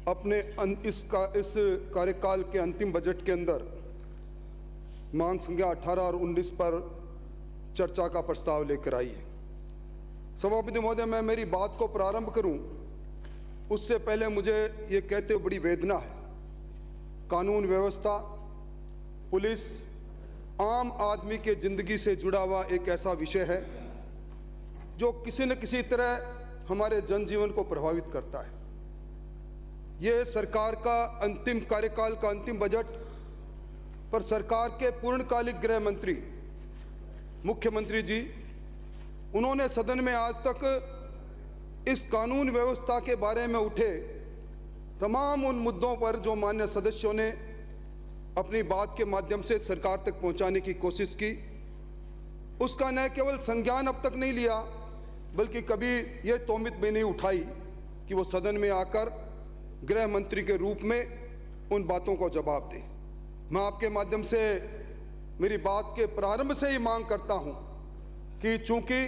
अपने इस कार्यकाल के अंतिम बजट के अंदर मांग संख्या 18 और 19 पर चर्चा का प्रस्ताव लेकर आई है। सभापति महोदय, मैं मेरी बात को प्रारंभ करूं उससे पहले मुझे ये कहते हुए बड़ी वेदना है। कानून व्यवस्था, पुलिस आम आदमी के जिंदगी से जुड़ा हुआ एक ऐसा विषय है जो किसी न किसी तरह हमारे जनजीवन को प्रभावित करता है। ये सरकार का अंतिम कार्यकाल का अंतिम बजट पर सरकार के पूर्णकालिक गृह मंत्री मुख्यमंत्री जी, उन्होंने सदन में आज तक इस कानून व्यवस्था के बारे में उठे तमाम उन मुद्दों पर जो मान्य सदस्यों ने अपनी बात के माध्यम से सरकार तक पहुंचाने की कोशिश की, उसका न केवल संज्ञान अब तक नहीं लिया बल्कि कभी यह तोहमत भी नहीं उठाई कि वो सदन में आकर गृह मंत्री के रूप में उन बातों को जवाब दें। मैं आपके माध्यम से मेरी बात के प्रारंभ से ही मांग करता हूं कि चूंकि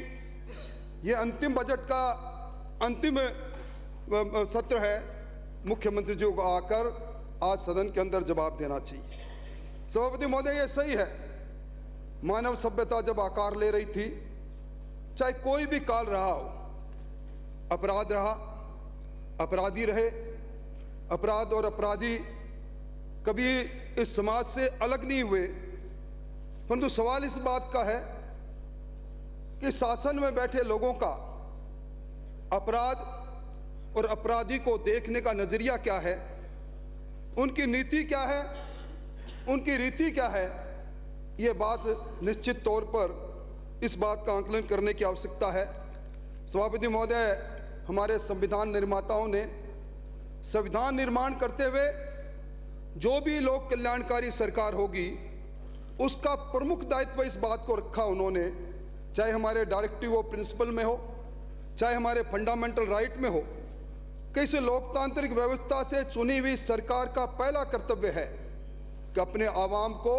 ये अंतिम बजट का अंतिम सत्र है, मुख्यमंत्री जी को आकर आज सदन के अंदर जवाब देना चाहिए। सभापति महोदय, ये सही है, मानव सभ्यता जब आकार ले रही थी, चाहे कोई भी काल रहा हो, अपराध रहा, अपराधी रहे, अपराध और अपराधी कभी इस समाज से अलग नहीं हुए, परंतु सवाल इस बात का है कि शासन में बैठे लोगों का अपराध और अपराधी को देखने का नजरिया क्या है, उनकी नीति क्या है, उनकी रीति क्या है। ये बात निश्चित तौर पर इस बात का आकलन करने की आवश्यकता है। सभापति महोदय, हमारे संविधान निर्माताओं ने संविधान निर्माण करते हुए जो भी लोक कल्याणकारी सरकार होगी उसका प्रमुख दायित्व इस बात को रखा उन्होंने, चाहे हमारे डायरेक्टिव ऑफ प्रिंसिपल में हो, चाहे हमारे फंडामेंटल राइट में हो, कि इस लोकतांत्रिक व्यवस्था से चुनी हुई सरकार का पहला कर्तव्य है कि अपने आवाम को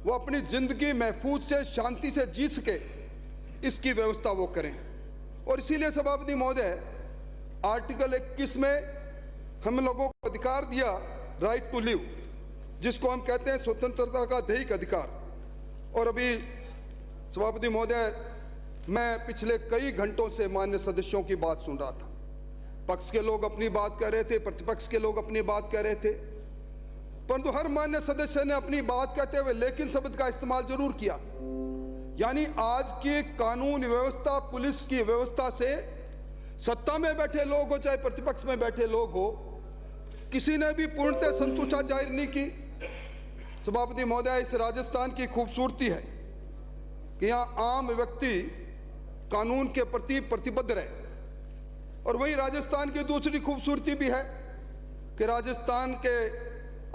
वो अपनी जिंदगी महफूज से शांति से जी सके, इसकी व्यवस्था वो करें। और इसीलिए सभापति महोदय, आर्टिकल 21 में हम लोगों को अधिकार दिया, राइट टू लिव, जिसको हम कहते हैं स्वतंत्रता का दैहिक अधिकार। और अभी सभापति महोदय, मैं पिछले कई घंटों से मान्य सदस्यों की बात सुन रहा था। पक्ष के लोग अपनी बात कह रहे थे, प्रतिपक्ष के लोग अपनी बात कह रहे थे, परंतु हर मान्य सदस्य ने अपनी बात कहते हुए लेकिन शब्द का इस्तेमाल जरूर किया। यानी आज की कानून व्यवस्था, पुलिस की व्यवस्था से सत्ता में बैठे लोग हो चाहे प्रतिपक्ष में बैठे लोग हो, किसी ने भी पूर्णतः संतुष्टि जाहिर नहीं की। सभापति महोदय, इस राजस्थान की खूबसूरती है कि यहाँ आम व्यक्ति कानून के प्रति प्रतिबद्ध रहे, और वही राजस्थान की दूसरी खूबसूरती भी है कि राजस्थान के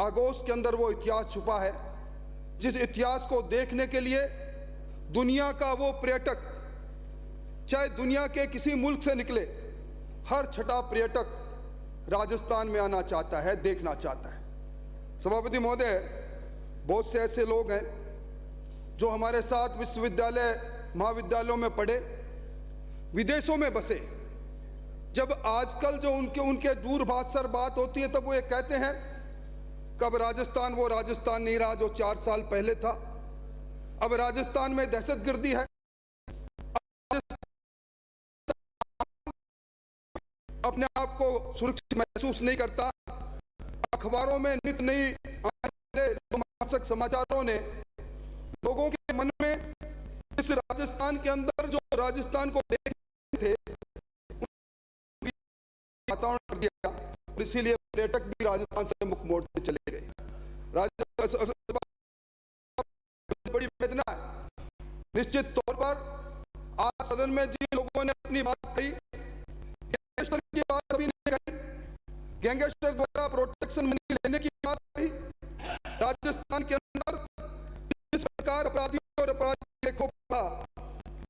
आगोश के अंदर वो इतिहास छुपा है, जिस इतिहास को देखने के लिए दुनिया का वो पर्यटक, चाहे दुनिया के किसी मुल्क से निकले, हर छठा पर्यटक राजस्थान में आना चाहता है, देखना चाहता है। सभापति महोदय, बहुत से ऐसे लोग हैं जो हमारे साथ विश्वविद्यालय महाविद्यालयों में पढ़े, विदेशों में बसे। जब आजकल जो उनके दूरभाषा बात होती है तब वो ये कहते हैं कब राजस्थान वो राजस्थान नहीं रहा जो 4 साल पहले था। अब राजस्थान में दहशतगर्दी है, अपने आप को सुरक्षित महसूस नहीं करता। अखबारों में नित नई रोमांचक समाचारों ने लोगों के मन में इस राजस्थान के अंदर जो राजस्थान को देखते थे वातावरण कर दिया, और इसीलिए पर्यटक भी राजस्थान से मुख मोड़ते चले गए। बड़ी वेदना है। निश्चित तौर पर आज सदन में जिन लोगों ने अपनी बात कही, गैंगस्टर की बात अभी नहीं कही, गैंगस्टर द्वारा प्रोटेक्शन मनी लेने की बात कही। राजस्थान के अंदर इस प्रकार अपराधियों और अपराधी को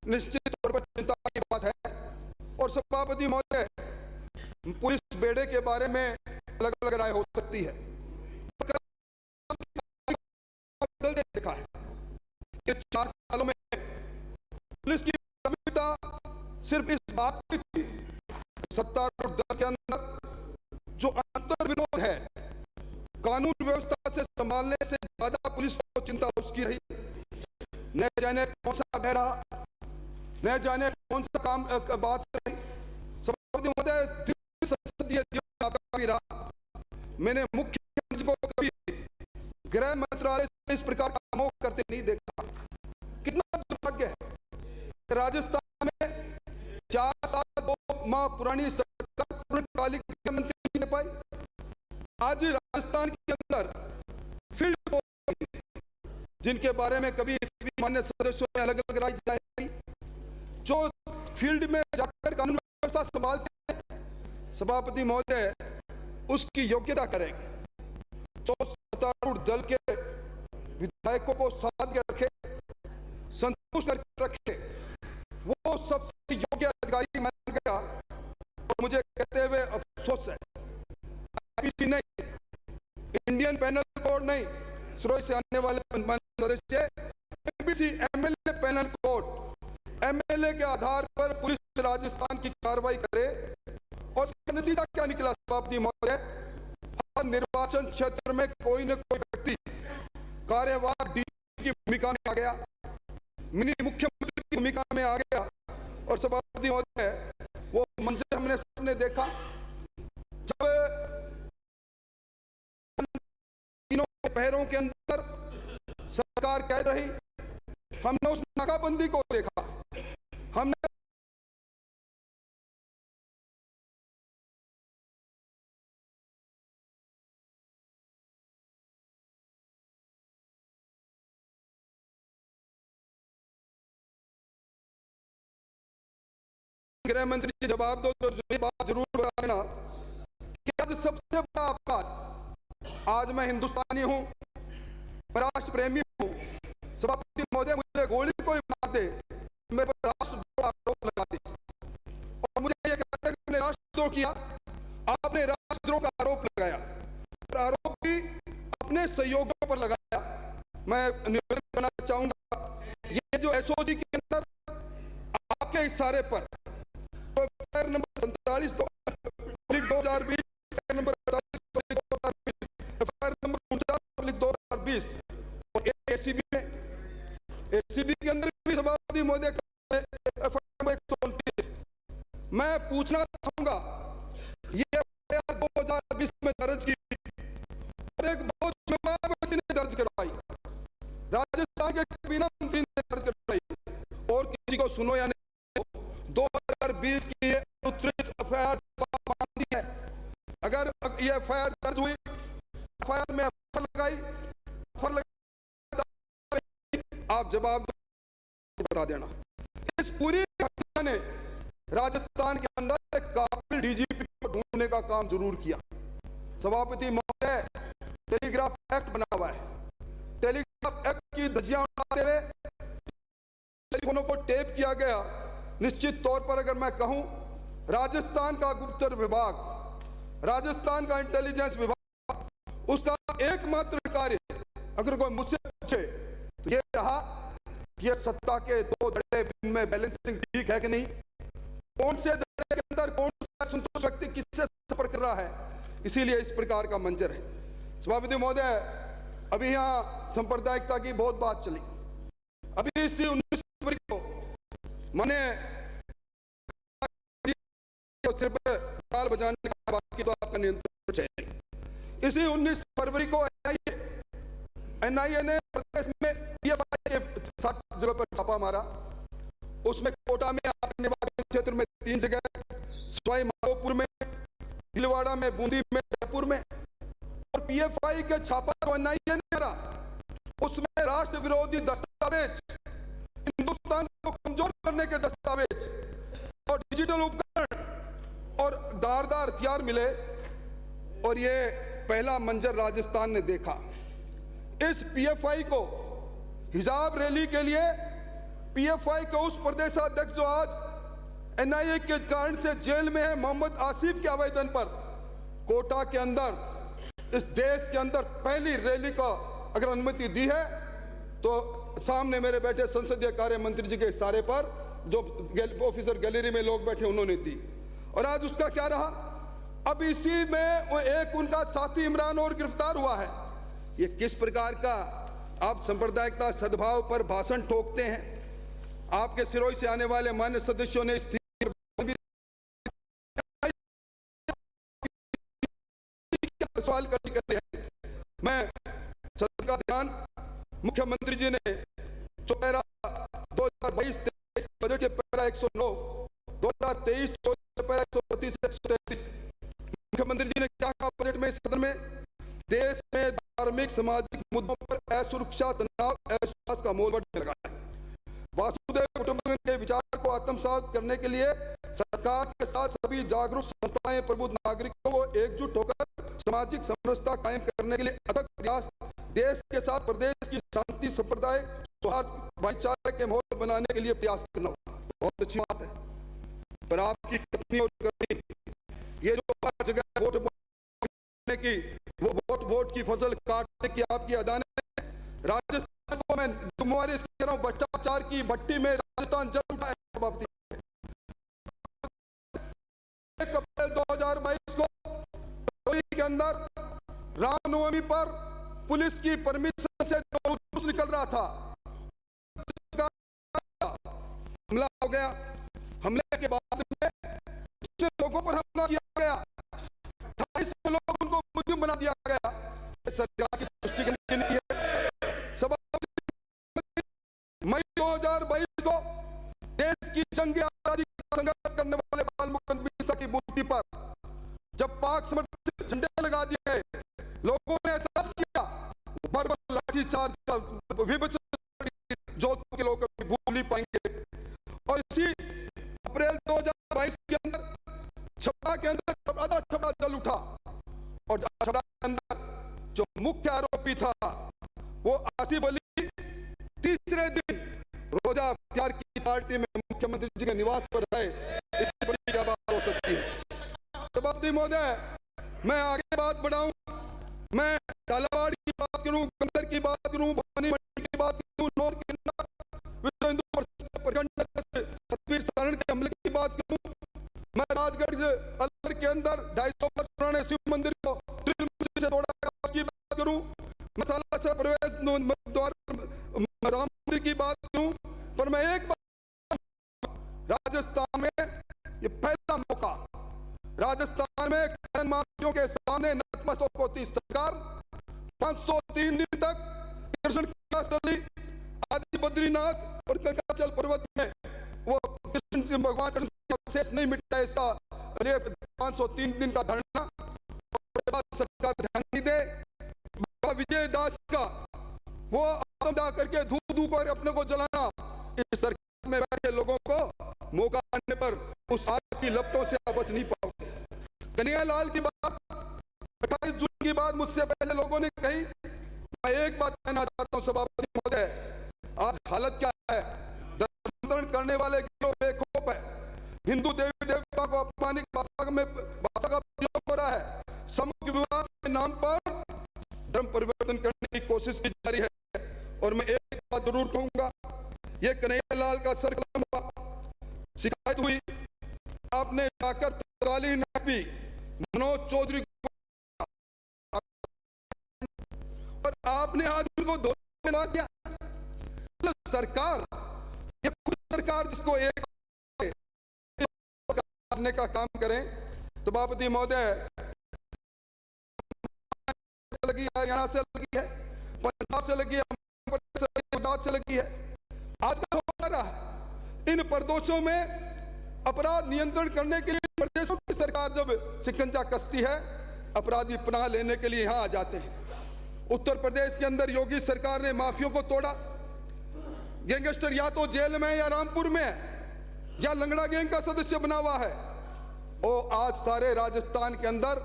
निश्चित तौर पर चिंता की बात है। और सभापति महोदय, पुलिस बेड़े के बारे में अलग अलग राय हो सकती है। देखा है कि 4 सालों में पुलिस की प्राथमिकता सिर्फ इस बात की थी, सत्तारूढ़ दल के अंदर जो अंतर कानून व्यवस्था से संभालने से ज्यादा पुलिस को चिंता उसकी रही। न जाने कौन सा बहरा, न जाने कौन सा काम बात रही। सभापति महोदय, संसदीय जीवन आपका भी रहा। मैंने मुख्यमंत्री को कभी गृह मंत्रालय से इस प्रकार का आमोह करते नहीं देखा। कितना दुर्भाग्य है। राजस्थान में 4 साल 2 माह पुरानी सरकार पूर्णकालिक मुख्यमंत्री नहीं पाई। आज राजस्थान के अंदर फील्ड जिनके बारे में कभी मान्य सदस्यों में अलग अलग राय जाएगी, जो फील्ड में जाकर कानून व्यवस्था संभालते हैं, सभापति महोदय उसकी योग्यता करेगी। जो सत्तारूढ़ दल के विधायकों को साथ रखे, संतुष्ट करके रखे, वो सबसे योग्य अधिकारी मान गया। और मुझे कहते हुए अफसोस है, आईपीसी नहीं, इंडियन पेनल कोड नहीं, सिरोही से आने वाले सदस्य MPC MLA penal code, MLA के आधार पर पुलिस राजस्थान की कार्रवाई करे। और इसका नतीजा क्या निकला सभापति महोदय? हर निर्वाचन क्षेत्र में कोई न कोई व्यक्ति कार्यवाहक डीजी की भूमिका में आ गया, मिनी मुख्यमंत्री की भूमिका में आ गया। और सभापति महोदय, वो मंजर हमने सबने देखा जब तीनों पहरों के अंदर सरकार कह रही, हमने उस नाकाबंदी को देखा, हमने गृह मंत्री से जवाब दो तो ये बात जरूर बताना कि आज सबसे बड़ा अपराध, आज मैं हिंदुस्तानी हूं, मैं राष्ट्र प्रेमी हूं। सभापति महोदय, मुझे गोली कोई मार दे, मेरे पर राष्ट्रद्रोह आरोप लगा दे, और मुझे ये कहते हैं कि मैंने राष्ट्रद्रोह किया, आपने राष्ट्रद्रोह का आरोप लगाया, आरोप भी अपने सहयोगियों पर लगाया। मैं निवेदन करना चाहूंगा, ये जो एसओजी के अंदर आपके इशारे पर नंबर 47 2020 नंबर 49/2020 और एसीबी के अंदर भी सभापति महोदय 129। मैं पूछना चाहूंगा, ये 2020 में दर्ज की और एक बहुत व्यक्ति ने दर्ज करवाई, राजस्थान के कैबिनेट मंत्री ने दर्ज करवाई, और किसी को सुनो या नहीं, 2020 की उत्तरित एफआईआर मानती है। अगर ये एफआईआर दर्ज हुई, एफआईआर में लगाई, आप जवाब बता देना। इस पूरी घटना ने राजस्थान के अंदर एक काबिल डीजीपी को ढूंढने का काम जरूर किया। सभापति महोदय, टेलीग्राफ एक्ट बना हुआ है, टेलीग्राफ एक्ट की धज्जियां उड़ाते हुए टेलीफोनों को टेप किया गया। निश्चित तौर पर अगर मैं कहूं, राजस्थान का गुप्तचर विभाग, राजस्थान का इंटेलिजेंस विभाग, उसका एकमात्र कार्य अगर कोई मुझसे पूछे तो ये रहा कि ये सत्ता के 2 धड़े में बैलेंसिंग ठीक है कि नहीं, कौन से धड़े के अंदर कौन सा संतोष व्यक्ति किससे सफर कर रहा है। इसीलिए इस प्रकार का मंजर है। सभापति महोदय, अभी यहाँ सांप्रदायिकता की बहुत बात चली। अभी इसी 19 फरवरी को मैंने सिर्फ ताल बजाने का बाकी तो आपका नियंत्रण चाहिए। इसी 19 फरवरी को एनआईए ने प्रदेश में पीएफआई के 7 जगह पर छापा मारा। उसमें कोटा में आपके निर्वाचन क्षेत्र में 3 जगह, सवाई माधोपुर में, भीलवाड़ा में, बूंदी में, जयपुर में। और पीएफआई के छापा को एनआईए ने मारा, उसमें राष्ट्र विरोधी दस्तावेज, हिंदुस्तान को कमजोर करने के दस्तावेज और डिजिटल उपकरण और धारदार हथियार मिले। और ये पहला मंजर राजस्थान ने देखा। इस पीएफआई को हिजाब रैली के लिए पीएफआई के उस प्रदेशाध्यक्ष जो आज एनआईए के कारण से जेल में है, मोहम्मद आसिफ के आवेदन पर कोटा के अंदर इस देश के अंदर पहली रैली को अगर अनुमति दी है तो सामने मेरे बैठे संसदीय कार्य मंत्री जी के इशारे पर जो ऑफिसर गैलरी में लोग बैठे उन्होंने दी। और आज उसका क्या रहा? अब इसी में वो एक उनका साथी इमरान और गिरफ्तार हुआ है। ये किस प्रकार का आप सांप्रदायिकता सद्भाव पर भाषण ठोकते हैं? आपके सिरोई से आने वाले मान्य सदस्यों ने सवाल कर रहे हैं। मैं सदन का ध्यान मुख्यमंत्री जी ने जो पैरा 2022-23 बजट के पैरा 109, 2023-24 पैरा 132 133 मुख्यमंत्री जी ने क्या कहा बजट में? सदन में देश में धार्मिक सामाजिक मुद्दों पर असुरक्षा, तनाव, अविश्वास का मोल बढ़ने लगा है। वासुदेव कुटुंबकम के विचार को आत्मसात करने के लिए सरकार के साथ सभी जागरूक संस्थाएं, प्रबुद्ध नागरिकों को एकजुट होकर सामाजिक समरसता कायम करने के लिए अथक प्रयास, देश के साथ प्रदेश की शांति, संप्रदाय, सौहार्द, भाईचारे के माहौल बनाने के लिए प्रयास करना होगा। बहुत अच्छी बात है, पर आपकी कथनी और करनी, ये जो हर जगह वोट बोलने की, वो वोट की फसल काटने की आपकी अदाने, राजस्थान को मैं जिम्मेवारी कह रहा हूं, भ्रष्टाचार की भट्टी में राजस्थान जल उठा है। 1 अप्रैल 2022 को के अंदर रामनवमी पर पुलिस की परमिशन से जो जुलूस निकल रहा था, हमला हो गया। हमले के बाद में लोगों पर हमला किया गया, 28 लोग उनको मुजरिम बना दिया गया। सरकार की दृष्टि की है। सब मई 2022 को देश की जंग आजादी का संघर्ष करने वाले बाल मुकुंद बिरसा की मूर्ति पर जब पाक समर्थित झंडे लगा दिए गए, लोगों ने एहसास किया, बर्बर लाठीचार्ज का जोधपुर के लोग कभी भूल नहीं पाएंगे। और इसी अप्रैल 2022 के अंदर छपरा के अंदर आधा छपरा जल उठा, और छपरा के अंदर जो मुख्य आरोपी था वो आसिफ अली तीसरे दिन रोजा अख्तियार की पार्टी में मुख्यमंत्री जी के निवास पर रहे। इससे बड़ी क्या बात हो सकती है? सभापति महोदय, मैं आगे बात बढ़ाऊं, मैं झालावाड़ की बात करूं, गंदर की बात करूं, भवानी मंडी की बात करूं, नौर के विश्व हिंदू परिषद प्रखंड सतवीर सारण के हमले की बात करूं, मैं राजगढ़ अलवर के अंदर 250 वर्ष पुराने शिव मंदिर को से तोड़ा की बात करूं, मसाला से प्रवेश द्वार राम मंदिर की बात करूं, पर मैं एक बात, राजस्थान में ये पहला मौका, राजस्थान में खनन माफियों के सामने नतमस्तक होती सरकार 503 दिन तक कृष्ण स्थली आदि बद्रीनाथ और कंकाचल पर्वत में वो कृष्ण से भगवान कृष्ण का अवशेष नहीं मिटता। इसका 503 दिन का धरना सरकार ध्यान नहीं दे। विजय दास का वो आत्मदाह करके धू कर अपने को जलाना, इस सरकार में बैठे लोगों को मौका आने पर उस आग की लपटों से बच नहीं पाओगे। कन्हैयालाल की बात 28 जून की बात मुझसे पहले लोगों ने कही। मैं एक बात कहना चाहता हूं सभापति महोदय, आज हालत क्या है? धर्मांतरण करने वाले बेखौफ है, हिंदू देवी देवता को अपमानित भाषा का प्रयोग हो रहा है, समूह विवाह के नाम पर धर्म परिवर्तन करने की कोशिश की जा रही है। और मैं एक बात जरूर कहूंगा, ये कन्हैयालाल का सर कलम हुआ, शिकायत हुई, आपने जाकर तत्कालीन एसपी मनोज चौधरी और आपने आज उनको धोखा दिया। सरकार, ये खुद सरकार जिसको एक करने का काम करें। सभापति महोदय, लगी हरियाणा से लगी है, पंजाब से लगी है, गुजरात से लगी है, आजकल हो रहा है। इन प्रदेशों में अपराध नियंत्रण करने के लिए प्रदेशों की सरकार जब शिकंजा कसती है, अपराधी पनाह लेने के लिए यहां आ जाते हैं। उत्तर प्रदेश के अंदर योगी सरकार ने माफियों को तोड़ा। गैंगस्टर या तो जेल में या रामपुर में या लंगड़ा गैंग का सदस्य बना हुआ है। और आज सारे राजस्थान के अंदर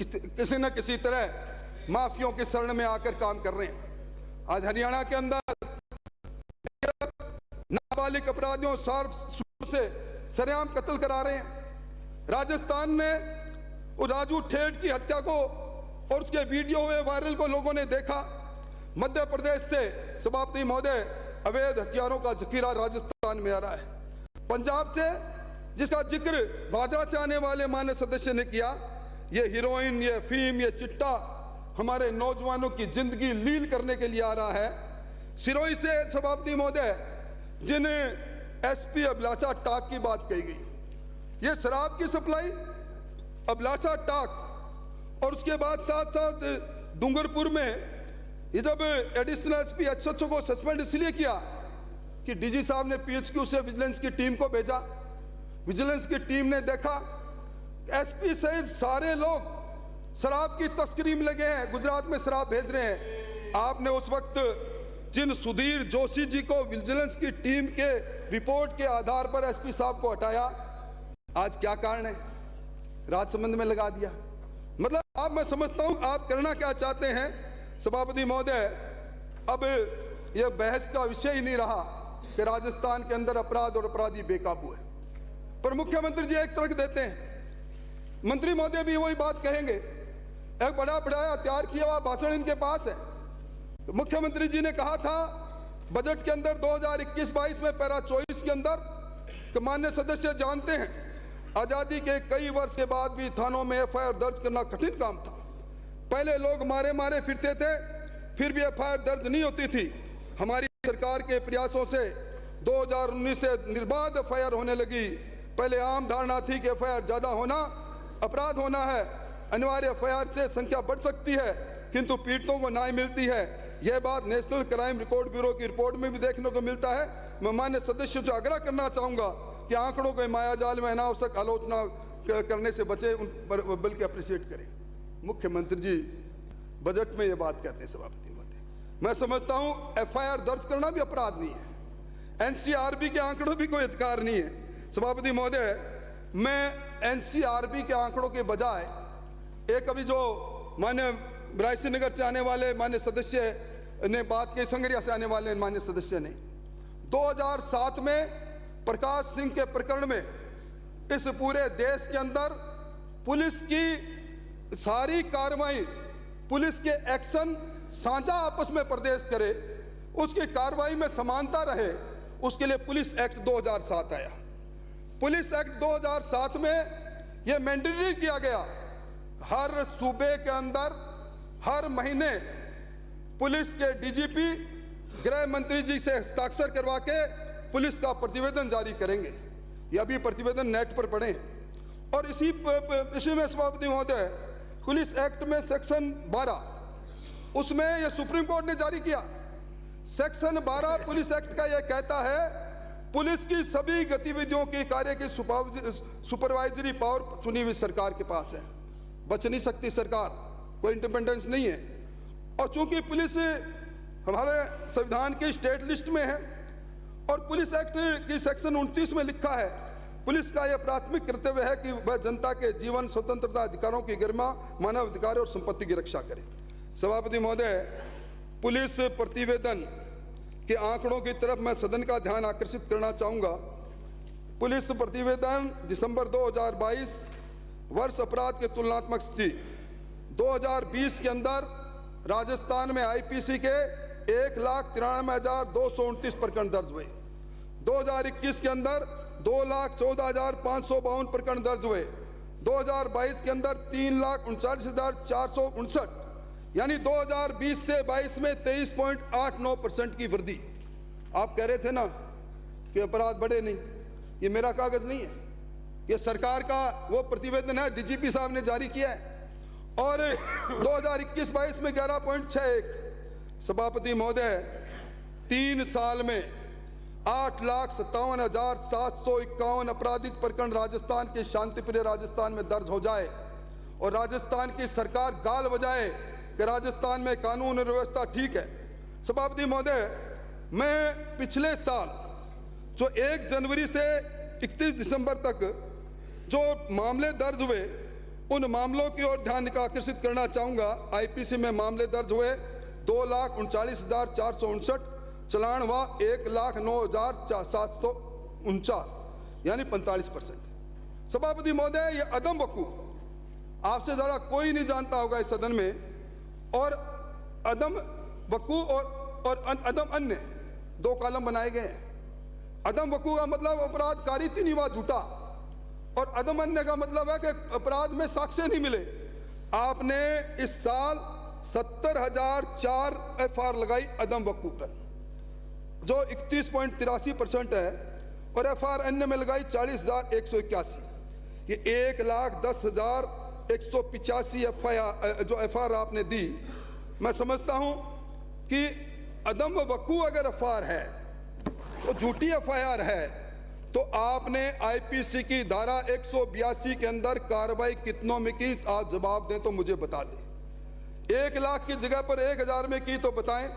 किसी न किसी तरह माफियों के शरण में आकर काम कर रहे हैं। आज हरियाणा के अंदर नाबालिग अपराधियों से सरेआम कत्ल करा रहे हैं। राजस्थान ने राजू ठेठ की हत्या को और उसके वीडियो हुए वायरल को लोगों ने देखा। मध्य प्रदेश से सभापति महोदय अवैध हथियारों का जखीरा राजस्थान में आ रहा है। पंजाब से जिसका जिक्र भादरा से आने वाले मान्य सदस्य ने किया, ये हीरोइन, ये अफीम, ये चिट्टा हमारे नौजवानों की जिंदगी लील करने के लिए आ रहा है। सिरोही से सभापति महोदय, जिन एसपी अभिलाषा टाक की बात कही गई, ये शराब की सप्लाई अभिलाषा टाक, और उसके बाद साथ साथ डूंगरपुर में ये जब एडिशनल एसपी एचओ को सस्पेंड इसलिए किया कि डीजी साहब ने पीएचक्यू से विजिलेंस की टीम को भेजा, विजिलेंस की टीम ने देखा एसपी सहित सारे लोग शराब की तस्करी में लगे हैं, गुजरात में शराब भेज रहे हैं। आपने उस वक्त जिन सुधीर जोशी जी को विजिलेंस की टीम के रिपोर्ट के आधार पर एसपी साहब को हटाया, आज क्या कारण है? राजसमंद में लगा दिया। मतलब आप, मैं समझता हूं आप करना क्या चाहते हैं सभापति महोदय। अब यह बहस का विषय ही नहीं रहा कि राजस्थान के अंदर अपराध और अपराधी बेकाबू है, पर मुख्यमंत्री जी एक तर्क देते हैं, मंत्री महोदय भी वही बात कहेंगे, एक बड़ा बढ़ाया तैयार किया हुआ भाषण इनके पास है। तो मुख्यमंत्री जी ने कहा था बजट के अंदर 2021-22 में पैरा 24 के अंदर कि माननीय सदस्य जानते हैं आजादी के कई वर्ष के बाद भी थानों में एफआईआर दर्ज करना कठिन काम था। पहले लोग मारे मारे फिरते थे, फिर भी एफआईआर दर्ज नहीं होती थी। हमारी सरकार के प्रयासों से 2019 से निर्बाध एफआईआर होने लगी। पहले आम धारणा थी कि एफआईआर ज्यादा होना अपराध होना है, अनिवार्य एफआईआर से संख्या बढ़ सकती है, किंतु पीड़ितों को न्याय मिलती है। यह बात नेशनल क्राइम रिकॉर्ड ब्यूरो की रिपोर्ट में भी देखने को मिलता है। मैं मान्य सदस्यों से आग्रह करना चाहूंगा कि आंकड़ों के मायाजाल में अनावश्यक आलोचना करने से बचे, उन पर बल्कि अप्रिशिएट करें। मुख्यमंत्री जी बजट में ये बात कहते हैं सभापति महोदय, मैं समझता हूं एफआईआर दर्ज करना भी अपराध नहीं है, एनसीआरबी के आंकड़ों भी कोई अधिकार नहीं है। सभापति महोदय, मैं एनसीआरबी के आंकड़ों के बजाय एक अभी जो मान्य रायसी नगर से आने वाले मान्य सदस्य ने बात की, संगरिया से आने वाले मान्य सदस्य ने 2007 में प्रकाश सिंह के प्रकरण में इस पूरे देश के अंदर पुलिस की सारी कार्रवाई, पुलिस के एक्शन साझा आपस में प्रदेश करे, उसकी कार्रवाई में समानता रहे, उसके लिए पुलिस एक्ट 2007 आया। पुलिस एक्ट 2007 में यह मैंडेटरी किया गया, हर सूबे के अंदर हर महीने पुलिस के डीजीपी गृह मंत्री जी से हस्ताक्षर करवा के पुलिस का प्रतिवेदन जारी करेंगे। यह भी प्रतिवेदन नेट पर पढ़े हैं। और इसी में सभापति महोदय, पुलिस एक्ट में सेक्शन 12 उसमें यह सुप्रीम कोर्ट ने जारी किया। सेक्शन 12 पुलिस एक्ट का यह कहता है पुलिस की सभी गतिविधियों की कार्य की सुपरवाइजरी पावर चुनी हुई सरकार के पास है, बच नहीं सकती सरकार, कोई इंडिपेंडेंस नहीं है। और चूंकि पुलिस हमारे संविधान की स्टेट लिस्ट में है और पुलिस एक्ट की सेक्शन 29 में लिखा है पुलिस का यह प्राथमिक कर्तव्य है कि वह जनता के जीवन, स्वतंत्रता, अधिकारों की गरिमा, मानव अधिकार और संपत्ति की रक्षा करे। सभापति महोदय, पुलिस प्रतिवेदन के आंकड़ों की तरफ मैं सदन का ध्यान आकर्षित करना चाहूंगा। पुलिस प्रतिवेदन दिसंबर 2022 वर्ष अपराध की तुलनात्मक स्थिति 2020 के अंदर राजस्थान में आईपीसी के 1,93,229 प्रकरण दर्ज हुए। 2021 के अंदर 2,14,552 प्रकरण दर्ज हुए। 2022 के अंदर 3,39,459, यानी 2020 से 22 में 23.89% की वृद्धि। आप कह रहे थे ना कि अपराध बढ़े नहीं, ये मेरा कागज नहीं है, ये सरकार का वो प्रतिवेदन है, डीजीपी साहब ने जारी किया है। और 2021-22 में 11.61। सभापति महोदय, 3 साल में 8,57,751 आपराधिक प्रकरण राजस्थान के शांतिप्रिय राजस्थान में दर्ज हो जाए और राजस्थान की सरकार गाल बजाए कि राजस्थान में कानून और व्यवस्था ठीक है। सभापति महोदय, मैं पिछले साल जो 1 जनवरी से 31 दिसंबर तक जो मामले दर्ज हुए उन मामलों की ओर ध्यान आकर्षित करना चाहूंगा। आईपीसी में मामले दर्ज हुए 2,39,459, चलान हुआ 1,09,749, यानी 45%। सभापति महोदय, ये अदम वकूफ आपसे ज्यादा कोई नहीं जानता होगा इस सदन में। और अदम वकूफ और अदम अन्य 2 कॉलम बनाए गए हैं। अदम वकूफ का मतलब अपराध कारित ही नहीं हुआ, झूठा, और अदम अन्य का मतलब है कि अपराध में साक्ष्य नहीं मिले। आपने इस साल 70,004 FR लगाई अदम वकूफ पर, जो 31.83% है, और FR अन्य में लगाई 40,181। ये 1,10,185 जो FR आपने दी। मैं समझता हूं कि अदम वकूफ अगर FR है तो झूठी FIR है, तो आपने IPC की धारा 182 के अंदर कार्रवाई कितनों में की? आप जवाब दें तो मुझे बता दें। 1 लाख की जगह पर 1,000 में की तो बताएं।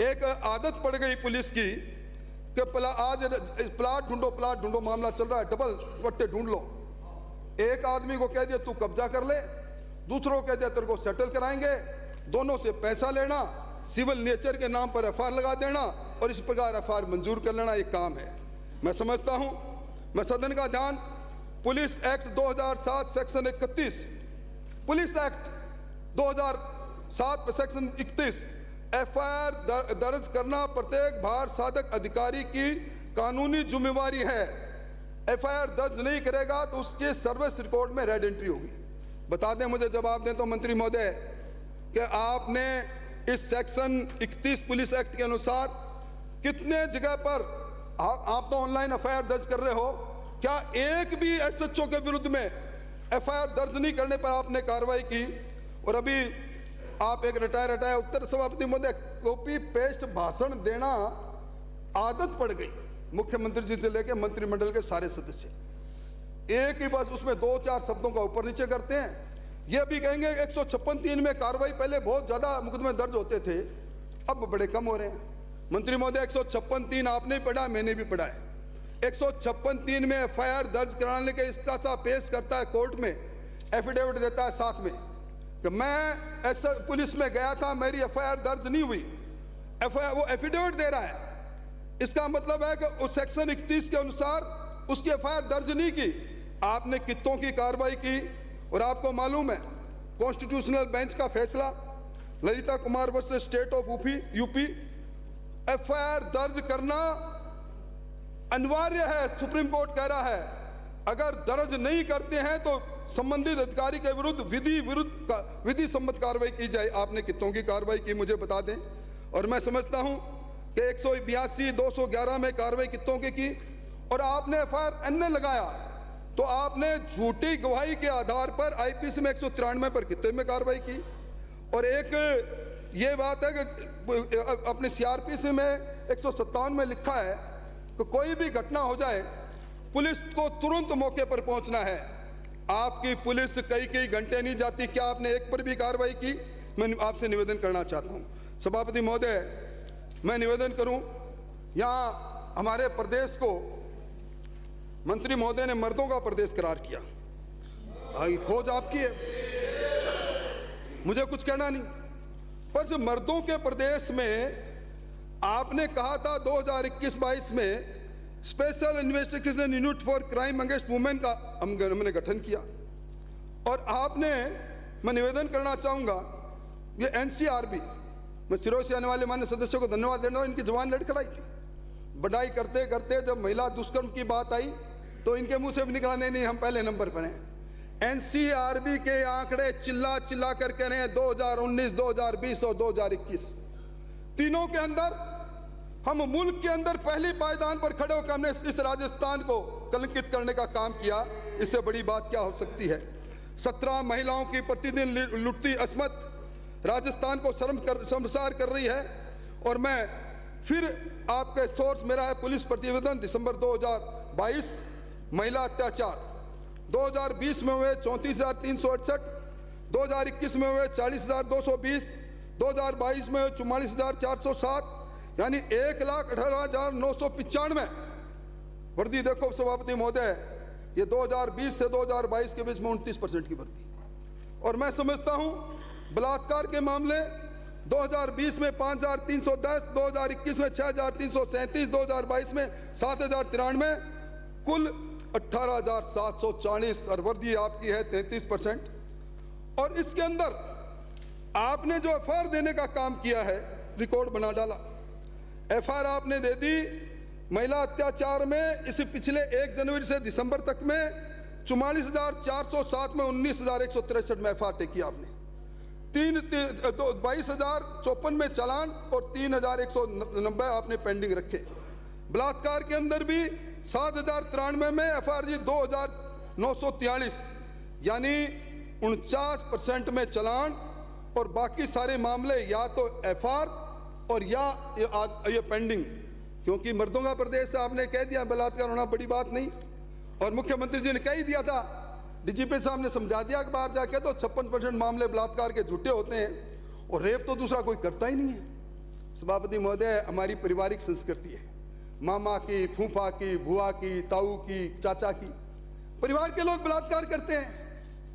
एक आदत पड़ गई पुलिस की कि आज प्लाट ढूंढो, मामला चल रहा है, डबल पट्टे ढूंढ लो। एक आदमी को कह दिया तू कब्जा कर ले, दूसरों को कह दिया तेरे को सेटल कराएंगे, दोनों से पैसा लेना, सिविल नेचर के नाम पर FR लगा देना और इस प्रकार FR मंजूर कर लेना, ये काम है। मैं समझता हूं, मैं सदन का ध्यान police act 2007 section 31, police act 2007 section 31, FIR दर्ज करना प्रत्येक भार साधक अधिकारी की कानूनी जिम्मेवारी है। FIR दर्ज नहीं करेगा तो उसके सर्विस रिकॉर्ड में रेड एंट्री होगी। बता दें, मुझे जवाब दें तो मंत्री महोदय, कि आपने इस सेक्शन 31 पुलिस एक्ट के अनुसार कितने जगह पर आप तो ऑनलाइन FIR दर्ज कर रहे हो, क्या एक भी SHO के विरुद्ध में FIR दर्ज नहीं करने पर आपने कार्रवाई की? और अभी आप एक रिटायर उत्तर सभापति महोदय, कॉपी पेस्ट भाषण देना आदत पड़ गई मुख्यमंत्री जी से लेकर मंत्रिमंडल के सारे सदस्य, एक ही बस उसमें 2-4 शब्दों का ऊपर नीचे करते हैं। ये भी कहेंगे 156(3) में कार्रवाई, पहले बहुत ज्यादा मुकदमे दर्ज होते थे, अब बड़े कम हो रहे हैं। मंत्री महोदय, 156(3) आपने भी पढ़ा, मैंने भी पढ़ा है। 156(3) में FIR दर्ज कराने के इसका सा पेश करता है कोर्ट में, एफिडेविट देता है साथ में कि मैं ऐसा पुलिस में गया था, मेरी FIR दर्ज नहीं हुई, वो एफिडेविट दे रहा है। इसका मतलब है कि उस सेक्शन 31 के अनुसार उसकी FIR दर्ज नहीं की। आपने कितों की कार्रवाई की? और आपको मालूम है कॉन्स्टिट्यूशनल बेंच का फैसला, Lalita Kumar versus state of UP, FIR दर्ज करना अनिवार्य है, सुप्रीम कोर्ट कह रहा है। अगर दर्ज नहीं करते हैं तो संबंधित अधिकारी के विरुद्ध विधि सम्मत कार्रवाई की जाए। आपने कितों की कार्रवाई की मुझे बता दें। और मैं समझता हूं कि 182, 211 में कार्रवाई कितों की और आपने FIR अन्य लगाया, तो आपने झूठी गवाही के आधार पर IPC में 193 पर कितने में कार्रवाई की। और एक ये बात है कि अपने CRPC में 157 में लिखा है कि कोई भी घटना हो जाए पुलिस को तुरंत मौके पर पहुंचना है। आपकी पुलिस कई घंटे नहीं जाती, क्या आपने एक पर भी कार्रवाई की? मैं आपसे निवेदन करना चाहता हूं सभापति महोदय, मैं निवेदन करूं, यहां हमारे प्रदेश को मंत्री महोदय ने मर्दों का प्रदेश करार किया, खोज आपकी है, मुझे कुछ कहना नहीं, पर जो मर्दों के प्रदेश में आपने कहा था 2021-22 में special investigation unit for crime against women का हमने गठन किया। और आपने, मैं निवेदन करना चाहूंगा, ये NCRB, मैं सिरों से आने वाले मान्य सदस्यों को धन्यवाद देना हूं, इनकी जवान लड़खड़ाई थी। बढ़ाई करते करते जब महिला दुष्कर्म की बात आई तो इनके मुंह से भी निकला नहीं हम पहले नंबर पर हैं। NCRB के आंकड़े चिल्ला कर कह रहे हैं 2019, 2020 और 2021 तीनों के अंदर हम मुल्क के अंदर पहली पायदान पर खड़े होकर हमने इस राजस्थान को कलंकित करने का काम किया। इससे बड़ी बात क्या हो सकती है? 17 महिलाओं की प्रतिदिन लुटती अस्मत राजस्थान को शर्मसार कर रही है। और मैं फिर आपके सोर्स मेरा है पुलिस प्रतिवेदन दिसंबर 2022, महिला अत्याचार 2020 में हुए 34,368, 2021 में हुए 40,220, 2022 में 44,407, यानी 1,18,995 वर्दी। देखो सभापति महोदय, ये 2020 से 2022 के बीच में 29% की वृद्धि। और मैं समझता हूं बलात्कार के मामले 2020 में 5,310, 2021 में 6,337, 2022 में 7,093, कुल 18,740 और वर्दी आपकी है 33%। और इसके अंदर आपने जो FIR देने का काम किया है, रिकॉर्ड बना डाला। FIR आपने दे दी महिला अत्याचार में इस पिछले 1 जनवरी से दिसंबर तक में 44,407 में 19,163 में FR किया आपने, 22,054 में चालान और 3,190 आपने पेंडिंग रखे। बलात्कार के अंदर भी 7,093 में FR 2,943, यानी 49% में चालान और बाकी सारे मामले या तो FR और या ये पेंडिंग। क्योंकि मर्दों का प्रदेश से आपने कह दिया बलात्कार होना बड़ी बात नहीं, और मुख्यमंत्री जी ने कह ही दिया था, DGP साहब ने समझा दिया कि बाहर जाके तो 56% मामले बलात्कार के झूठे होते हैं, और रेप तो दूसरा कोई करता ही नहीं है। सभापति महोदय, हमारी पारिवारिक संस्कृति है, मामा की, फूफा की, बुआ की, ताऊ की, चाचा की, परिवार के लोग बलात्कार करते हैं,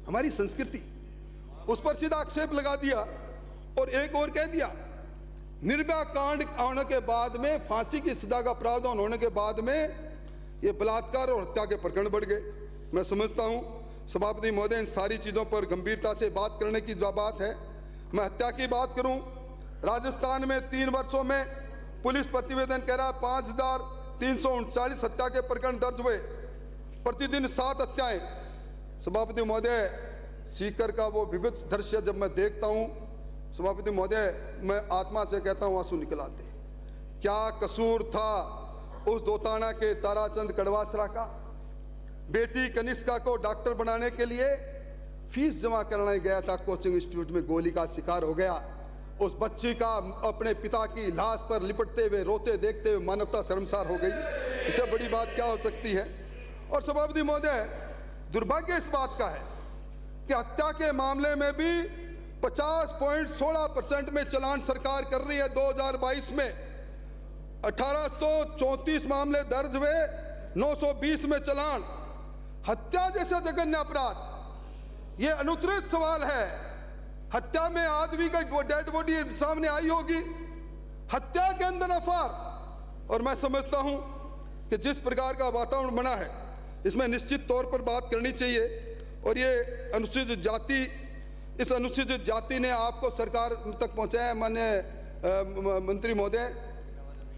हमारी संस्कृति। उस पर सीधा आक्षेप लगा दिया और एक और कह दिया, निर्भया कांड होने के बाद में, फांसी की सजा का प्रावधान होने के बाद में ये बलात्कार और हत्या के प्रकरण बढ़ गए। मैं समझता हूं सभापति महोदय, इन सारी चीजों पर गंभीरता से बात करने की जो बात है। मैं हत्या की बात करूं, राजस्थान में 3 वर्षों में पुलिस प्रतिवेदन कह रहा है 5,339 हत्या के प्रकरण दर्ज हुए, प्रतिदिन 7 हत्याएं। सभापति महोदय, सीकर का वो विभत्स दृश्य जब मैं देखता हूं, सभापति महोदय, मैं आत्मा से कहता हूं आंसू निकल आते। क्या कसूर था उस दोताना के ताराचंद कड़वासरा का? बेटी कनिष्का को डॉक्टर बनाने के लिए फीस जमा कराने गया था कोचिंग इंस्टीट्यूट में, गोली का शिकार हो गया। उस बच्ची का अपने पिता की लाश पर लिपटते हुए, रोते देखते हुए मानवता शर्मसार हो गई। इससे बड़ी बात क्या हो सकती है? और सभापति महोदय, दुर्भाग्य इस बात का है कि हत्या के मामले में भी 50.16% में चालान सरकार कर रही है। 2022 में 1834 मामले दर्ज हुए, 920 में चालान। हत्या जैसा जघन्य अपराध, ये अनुत्तरित सवाल है। हत्या में आदमी का डेड बॉडी सामने आई होगी, हत्या के अंदर FR। और मैं समझता हूं कि जिस प्रकार का वातावरण बना है, इसमें निश्चित तौर पर बात करनी चाहिए। और ये अनुसूचित जाति, इस अनुसूचित जाति ने आपको सरकार तक पहुंचाया, माननीय मंत्री महोदय,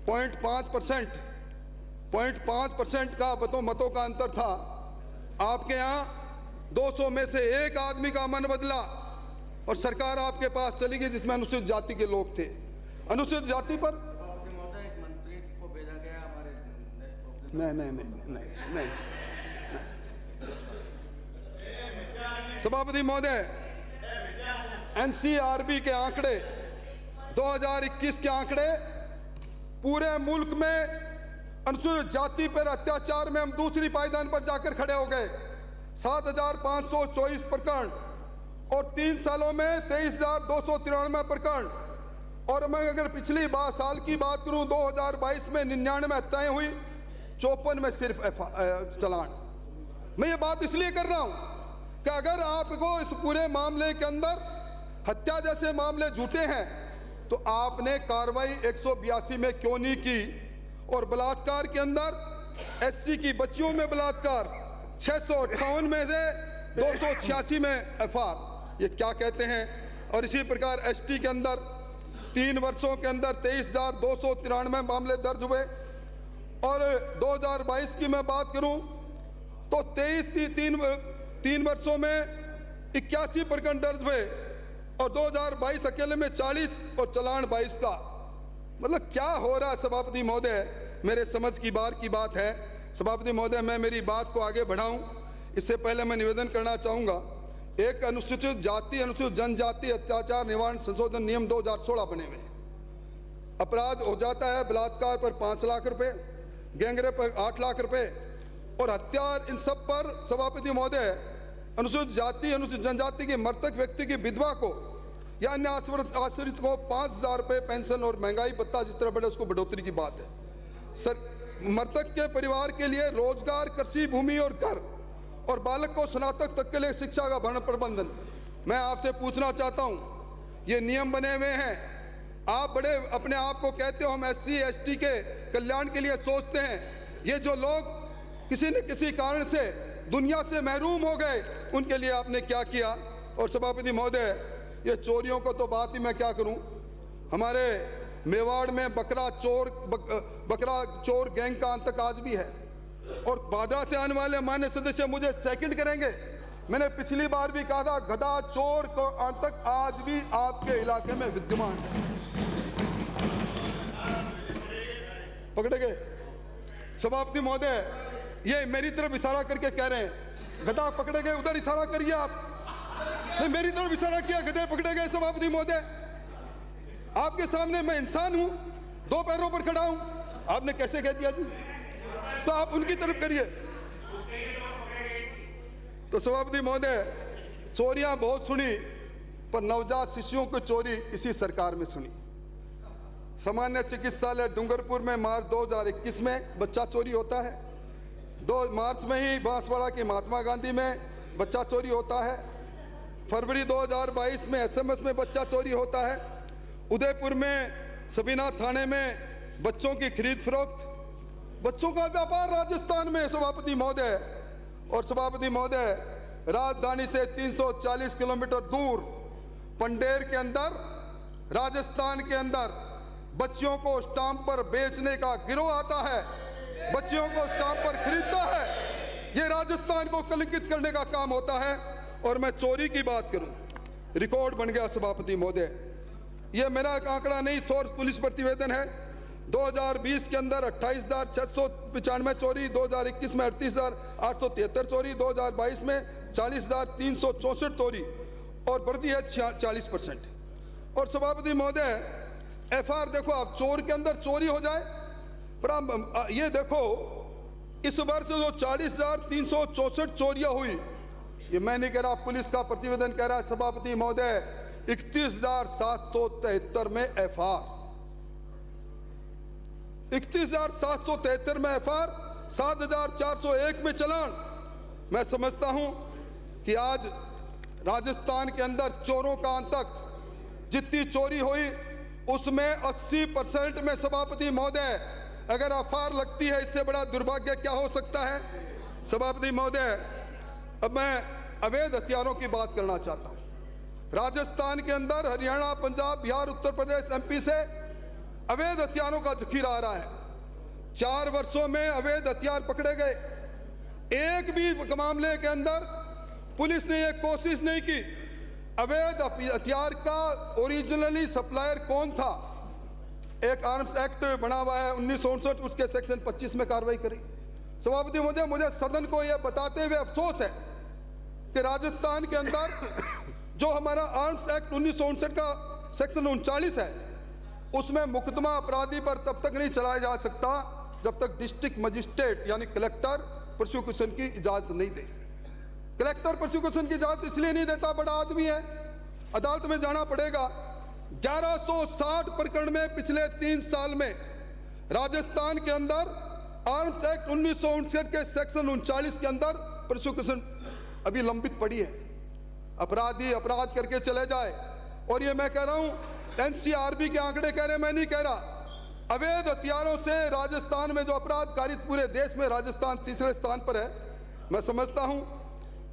0.5% का मतों का अंतर था। आपके यहाँ 200 में से एक आदमी का मन बदला और सरकार आपके पास चली गई जिसमें अनुसूचित जाति के लोग थे। अनुसूचित जाति पर एक मंत्री को भेजा गया हमारे नहीं। सभापति महोदय, NCRB के आंकड़े, 2021 के आंकड़े, पूरे मुल्क में अनुसूचित जाति पर अत्याचार में हम दूसरी पायदान पर जाकर खड़े हो गए। 7,524 प्रकरण और 3 सालों में 23,293 प्रकरण। और मैं अगर पिछली साल की बात करूं, 2022 में 99 हत्याएं हुई, 54 में सिर्फ चालान। मैं ये बात इसलिए कर रहा हूं कि अगर आपको इस पूरे मामले के अंदर हत्या जैसे मामले झूठे हैं तो आपने कार्रवाई 182 में क्यों नहीं की? और बलात्कार के अंदर SC की बच्चियों में बलात्कार 658 में से 286 में FR, ये क्या कहते हैं? और इसी प्रकार ST के अंदर 3 वर्षों के अंदर 23,293 मामले दर्ज हुए। और 2022 की मैं बात करूं तो 3 वर्षों में 81 प्रकरण दर्ज हुए और 2022 अकेले में 40 और चालान 22 का। मतलब क्या हो रहा है सभापति महोदय? मेरे समझ की बात है। सभापति महोदय, मैं मेरी बात को आगे बढ़ाऊं इससे पहले मैं निवेदन करना चाहूँगा, एक अनुसूचित जाति अनुसूचित जनजाति अत्याचार निवारण संशोधन नियम 2016 बने हुए। अपराध हो जाता है बलात्कार पर 5 लाख रुपए, गैंगरेप पर 8 लाख रुपए और हत्या, इन सब पर सभापति महोदय अनुसूचित जाति अनुसूचित जनजाति के मृतक व्यक्ति की विधवा को या अन्य आश्रित को 5,000 रुपये पेंशन और महंगाई भत्ता जिस तरह बढ़े उसको बढ़ोतरी की बात है। सर, मृतक के परिवार के लिए रोजगार, कृषि भूमि और घर और बालक को स्नातक तक के लिए शिक्षा का भरण प्रबंधन। मैं आपसे पूछना चाहता हूं, ये नियम बने हुए हैं, आप बड़े अपने आप को कहते हो हम SC ST के कल्याण के लिए सोचते हैं। ये जो लोग किसी न किसी कारण से दुनिया से महरूम हो गए, उनके लिए आपने क्या किया? और सभापति महोदय, ये चोरियों को तो बात ही मैं क्या करूं, हमारे मेवाड़ में बकरा चोर गैंग का अंतक आज भी है। और बांद्रा से आने वाले मान्य सदस्य मुझे सेकंड करेंगे। मैंने पिछली बार भी कहा था, गधा चोर को आतंक आज भी आपके इलाके में विद्यमान है। पकड़े गए सभापति महोदय, ये मेरी तरफ इशारा करके कह रहे हैं गधा पकड़े गए, उधर इशारा करिए आप। नहीं, मेरी तरफ इशारा किया, गधे पकड़े गए। सभापति महोदय, आपके सामने मैं इंसान हूं, दो पैरों पर खड़ा हूं, आपने कैसे कह दिया जी? तो आप उनकी तरफ करिए। तो सभापति महोदय, चोरियां बहुत सुनी, पर नवजात शिशुओं की चोरी इसी सरकार में सुनी। सामान्य चिकित्सालय डूंगरपुर में मार्च 2021 में बच्चा चोरी होता है। 2 मार्च में ही बांसवाड़ा के महात्मा गांधी में बच्चा चोरी होता है। फरवरी 2022 में SMS में बच्चा चोरी होता है। उदयपुर में सबीना थाने में बच्चों की खरीद फरोख्त, बच्चों का व्यापार राजस्थान में। सभापति महोदय और सभापति महोदय, राजधानी से 340 किलोमीटर दूर पंडेर के अंदर, राजस्थान के अंदर बच्चियों को स्टाम्प पर बेचने का गिरोह आता है, बच्चियों को स्टाम्प पर खरीदता है। ये राजस्थान को कलंकित करने का काम होता है। और मैं चोरी की बात करूं, रिकॉर्ड बन गया सभापति महोदय। ये मेरा आंकड़ा नहीं, सोर्स पुलिस प्रतिवेदन है। 2020 के अंदर 28,695 चोरी, 2021 में 38,873 चोरी, 2022 में 40,364 चोरी, और बढ़ती है 40%। और सभापति महोदय, FR देखो आप, चोर के अंदर चोरी हो जाए, पर आप ये देखो इस वर्ष जो 40,364 चोरियां हुई, ये मैं नहीं कह रहा, पुलिस का प्रतिवेदन कह रहा है सभापति महोदय। 31,773 में FR, 31,773 में FR, 7,401 में चलान। मैं समझता हूं कि आज राजस्थान के अंदर चोरों का आतंक, जितनी चोरी हुई उसमें 80% में सभापति महोदय अगर FR लगती है, इससे बड़ा दुर्भाग्य क्या हो सकता है? सभापति महोदय, अब मैं अवैध हथियारों की बात करना चाहता हूं। राजस्थान के अंदर हरियाणा, पंजाब, बिहार, उत्तर प्रदेश, MP से अवैध हथियारों का जखीरा आ रहा है। 4 वर्षों में अवैध हथियार पकड़े गए। एक भी मामले के अंदर पुलिस ने यह कोशिश नहीं की अवैध हथियार का ओरिजिनली सप्लायर कौन था। एक आर्म्स एक्ट बना हुआ है 1959, उसके सेक्शन 25 में कार्रवाई करी। सभापति महोदय, मुझे सदन को यह बताते हुए अफसोस है कि राजस्थान के अंदर जो हमारा आर्म्स एक्ट 1959 का सेक्शन 39 है, उसमें मुकदमा अपराधी पर तब तक नहीं चलाया जा सकता जब तक डिस्ट्रिक्ट मजिस्ट्रेट यानी कलेक्टर प्रोसिक्यूशन की इजाजत नहीं दे। कलेक्टर प्रोसिक्यूशन की इजाजत इसलिए नहीं देता, बड़ा आदमी है, अदालत में जाना पड़ेगा। 1160 प्रकरण में पिछले 3 साल में राजस्थान के अंदर आर्म्स एक्ट 1959 के सेक्शन 39 के अंदर प्रोसिक्यूशन अभी लंबित पड़ी है। अपराधी अपराध करके चले जाए। और ये मैं कह रहा हूं, NCRB के आंकड़े कह रहे, मैं नहीं कह रहा। अवैध हथियारों से राजस्थान में जो अपराध कारित, पूरे देश में राजस्थान तीसरे स्थान पर है। मैं समझता हूं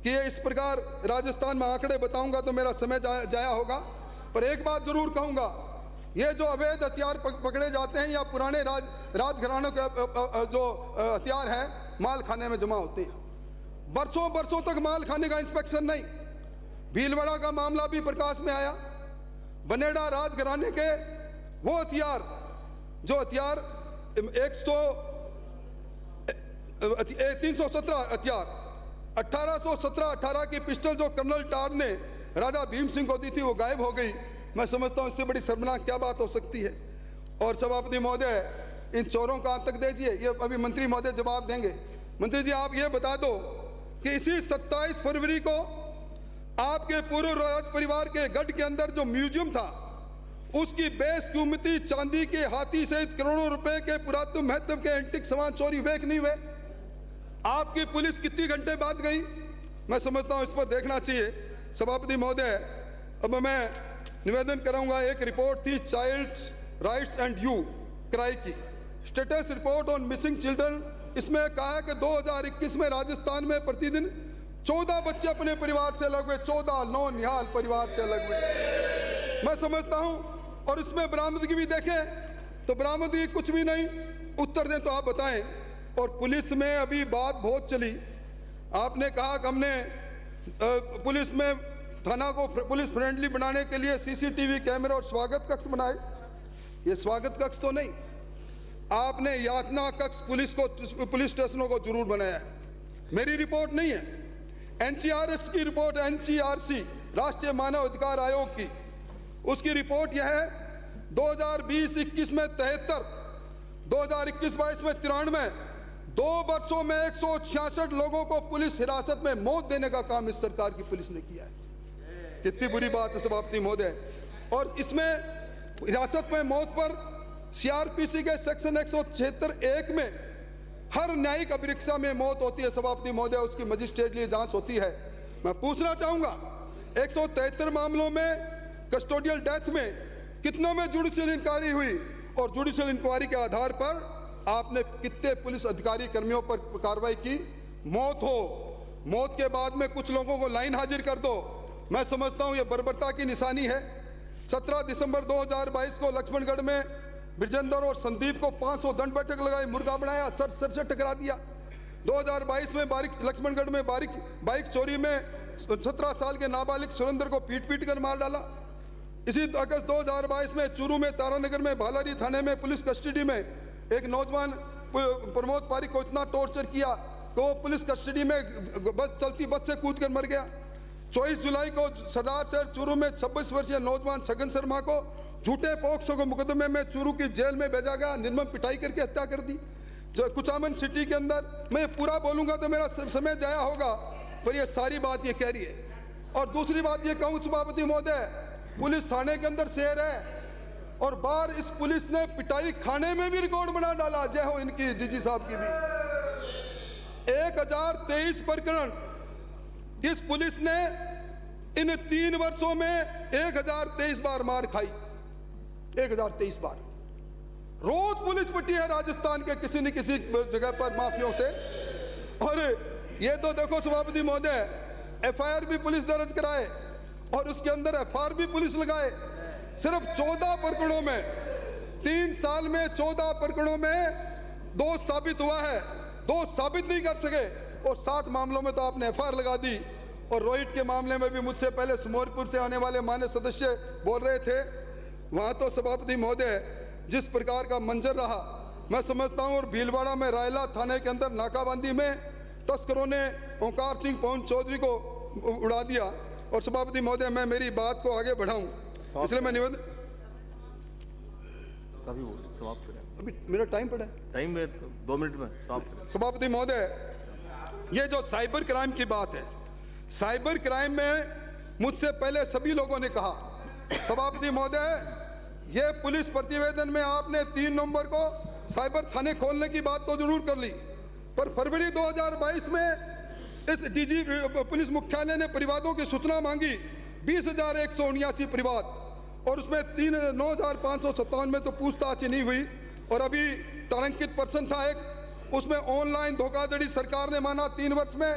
कि ये इस प्रकार राजस्थान में आंकड़े बताऊंगा तो मेरा समय जाया होगा, पर एक बात जरूर कहूंगा, ये जो अवैध हथियार पकड़े जाते हैं या पुराने राजघरानों के जो हथियार हैं, माल खाने में जमा होते हैं। बरसों बरसों तक माल खाने का इंस्पेक्शन नहीं। भीलवाड़ा का मामला भी प्रकाश में आया। बनेड़ा राजघराने के वो हथियार, जो हथियार 317 हथियार, 1817 की पिस्टल जो कर्नल टार ने राजा भीम सिंह को दी थी, वो गायब हो गई। मैं समझता हूं इससे बड़ी शर्मनाक क्या बात हो सकती है। और सभापति महोदय, इन चोरों का आतंक दीजिए, ये अभी मंत्री महोदय जवाब देंगे। मंत्री जी, आप ये बता दो कि इसी 27 फरवरी को आपके पूर्व राज परिवार के गढ़ के अंदर जो म्यूजियम था, उसकी बेशकीमती चांदी के हाथी सहित करोड़ों रुपए के पुरातन महत्व के एंटिक सामान चोरी हुए कि नहीं हुए? आपकी पुलिस कितने घंटे बाद गई? मैं समझता हूं इस पर देखना चाहिए। सभापति महोदय, अब मैं निवेदन कराऊंगा, एक रिपोर्ट थी Child Rights and You CRY की, status report on missing children. इसमें कहा है कि 2021 में राजस्थान में प्रतिदिन 14 बच्चे अपने परिवार से अलग हुए, 14 नौनिहाल परिवार से अलग हुए। मैं समझता हूं, और इसमें बरामदगी भी देखें तो बरामदगी कुछ भी नहीं। उत्तर दें तो आप बताएं। और पुलिस में अभी बात बहुत चली। आपने कहा कि हमने पुलिस में थाना को पुलिस फ्रेंडली बनाने के लिए सीसीटीवी कैमरा और स्वागत कक्ष बनाए। ये स्वागत कक्ष तो नहीं, आपने यातना कक्ष पुलिस स्टेशनों को जरूर बनाया है। मेरी रिपोर्ट नहीं है, एनसीआरएस की रिपोर्ट, एनसीआरसी राष्ट्रीय मानव अधिकार आयोग की, उसकी रिपोर्ट यह है 2020-21 में 73, 2021-22 में 93, 2 वर्षों में 166 लोगों को पुलिस हिरासत में मौत देने का काम इस सरकार की पुलिस ने किया है। कितनी बुरी बात है सभापति महोदय। और इसमें हिरासत में मौत पर सीआरपीसी के सेक्शन 176(1) में हर न्यायिक अभिरक्षा में मौत होती है सभापति महोदय, उसकी मजिस्ट्रेटली जांच होती है। मैं पूछना चाहूंगा 173 मामलों में कस्टोडियल डेथ में कितनों में जुडिशियल इंक्वायरी हुई, और जुडिशियल इंक्वायरी के आधार पर आपने कितने पुलिस अधिकारी कर्मियों पर कार्रवाई की। मौत के बाद में कुछ लोगों को लाइन हाजिर कर दो, मैं समझता हूं यह बर्बरता की निशानी है। 17 दिसंबर 2022 को लक्ष्मणगढ़ में ब्रजेंद्र और संदीप को 500 दंड बैठक लगाई, मुर्गा बनाया, सर से टकरा दिया। 2022 में लक्ष्मणगढ़ में बाइक चोरी में 17 साल के नाबालिग सुरेंद्र को पीट कर मार डाला। इसी अगस्त 2022 में चूरू में तारानगर में भालारी थाने में पुलिस कस्टडी में एक नौजवान प्रमोद पारिक को इतना टॉर्चर किया कि वो पुलिस कस्टडी में चलती बस से कूद कर मर गया। 24 जुलाई को सरदार शहर चूरू में 26 वर्षीय नौजवान छगन शर्मा को झूठे पोक्सो के मुकदमे में चूरू की जेल में भेजा गया, निर्मम पिटाई करके हत्या कर दी। कुचामन सिटी के अंदर, मैं ये पूरा बोलूंगा तो मेरा समय जाया होगा, पर ये सारी बात ये कह रही है। और दूसरी बात ये कहूँ सभापति महोदय, पुलिस थाने के अंदर शेर है और बाहर इस पुलिस ने पिटाई खाने में भी रिकॉर्ड बना डाला। जय हो इनकी डीजी साहब की भी। 1023 प्रकरण इस पुलिस ने इन 3 वर्षों में 1023 बार मार खाई, 1023 बार। रोज पुलिस पिटी है राजस्थान के किसी न किसी जगह पर माफियों से। और ये तो देखो सभापति महोदय, एफआईआर भी पुलिस दर्ज कराए और उसके अंदर एफआईआर भी पुलिस लगाए। सिर्फ 14 प्रकरणों में 3 साल में 14 प्रकरणों में दोष साबित हुआ है, दोष साबित नहीं कर सके। और 60 मामलों में तो आपने एफआईआर लगा दी। और रोहित के मामले में भी मुझसे पहले सुमोरपुर से आने वाले मान्य सदस्य बोल रहे थे, वहां तो सभापति महोदय जिस प्रकार का मंजर रहा, मैं समझता हूं। और भीलवाड़ा में रायला थाने के अंदर नाकाबंदी में तस्करों ने ओंकार सिंह पवन चौधरी को उड़ा दिया। और सभापति महोदय, मैं मेरी बात को आगे बढ़ाऊं, इसलिए मैं निवेदन समाप्त करें। अभी मेरा टाइम पड़ा है, टाइम में 2 मिनट में समाप्त करें। सभापति महोदय, ये जो साइबर क्राइम की बात है, साइबर क्राइम में मुझसे पहले सभी लोगों ने कहा, सभापति महोदय ये पुलिस प्रतिवेदन में आपने 3 नवंबर को साइबर थाने खोलने की बात तो जरूर कर ली, पर फरवरी 2022 में इस डीजी पुलिस मुख्यालय ने परिवादों की सूचना मांगी, 20,179 परिवाद, और उसमें 9,557 में तो पूछताछ ही नहीं हुई। और अभी तारांकित पर्सन था एक, उसमें ऑनलाइन धोखाधड़ी सरकार ने माना 3 वर्ष में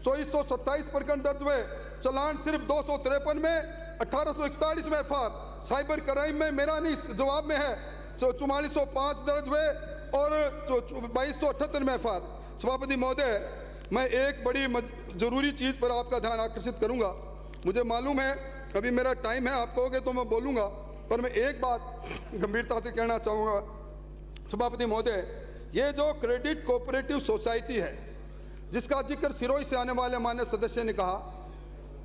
2427 प्रकरण दर्ज हुए, चलान सिर्फ 253 में, 1841 में एफआईआर। साइबर क्राइम में मेरा नहीं जवाब में है 4405 दर्ज हुए और 2278 में एफआईआर। सभापति महोदय, मैं एक बड़ी जरूरी चीज पर आपका ध्यान आकर्षित करूंगा। मुझे मालूम है अभी मेरा टाइम है, आप कहोगे तो मैं बोलूंगा, पर मैं एक बात गंभीरता से कहना चाहूंगा सभापति महोदय। ये जो क्रेडिट कोऑपरेटिव सोसाइटी है जिसका जिक्र सिरोही से आने वाले मान्य सदस्य ने कहा,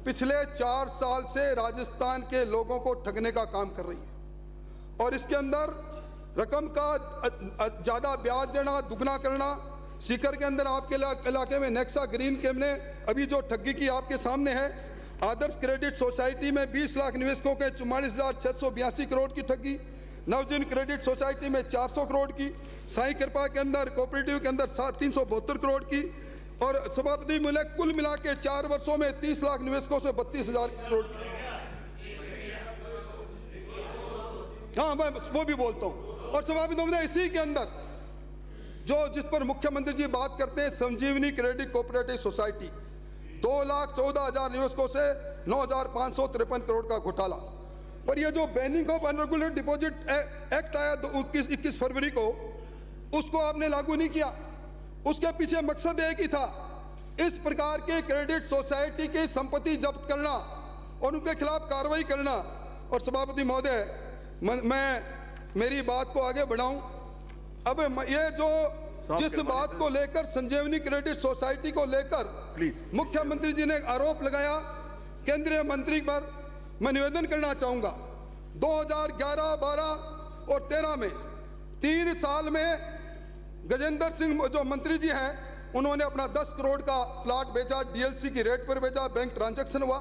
पिछले 4 साल से राजस्थान के लोगों को ठगने का काम कर रही है। और इसके अंदर रकम का ज़्यादा ब्याज देना, दुगना करना। सीकर के अंदर आपके इलाके में नेक्सा ग्रीन के ने अभी जो ठगी की आपके सामने है। आदर्श क्रेडिट सोसाइटी में 20 लाख निवेशकों के 44,682 करोड़ की ठगी। नवजीवन क्रेडिट सोसाइटी में 400 करोड़ की। साई कृपा के अंदर कोऑपरेटिव के अंदर 372 करोड़ की। और सभापति मिले कुल मिला के 4 वर्षों में 30 लाख निवेशकों से 32,000 करोड़। हाँ, मैं वो भी बोलता हूँ। और सभापति मिले इसी के अंदर जिस पर मुख्यमंत्री जी बात करते हैं, संजीवनी क्रेडिट कोऑपरेटिव सोसाइटी, 2,14,000 निवेशकों से 9,553 करोड़ का घोटाला। पर ये जो banning of unregulated deposit act आया 21 फरवरी को, उसको आपने लागू नहीं किया। उसके पीछे मकसद एक ही था, इस प्रकार के क्रेडिट सोसाइटी की संपत्ति जब्त करना और उनके खिलाफ कार्रवाई करना। और सभापति महोदय, मैं मेरी बात को आगे बढ़ाऊं। अब ये जो जिस बात को लेकर संजीवनी क्रेडिट सोसाइटी को लेकर प्लीज मुख्यमंत्री जी ने आरोप लगाया केंद्रीय मंत्री पर, मैं निवेदन करना चाहूंगा 2011, 12 और 13 में 3 साल में गजेंद्र सिंह जो मंत्री जी हैं उन्होंने अपना 10 करोड़ का प्लाट बेचा, डीएलसी की रेट पर बेचा, बैंक ट्रांजैक्शन हुआ।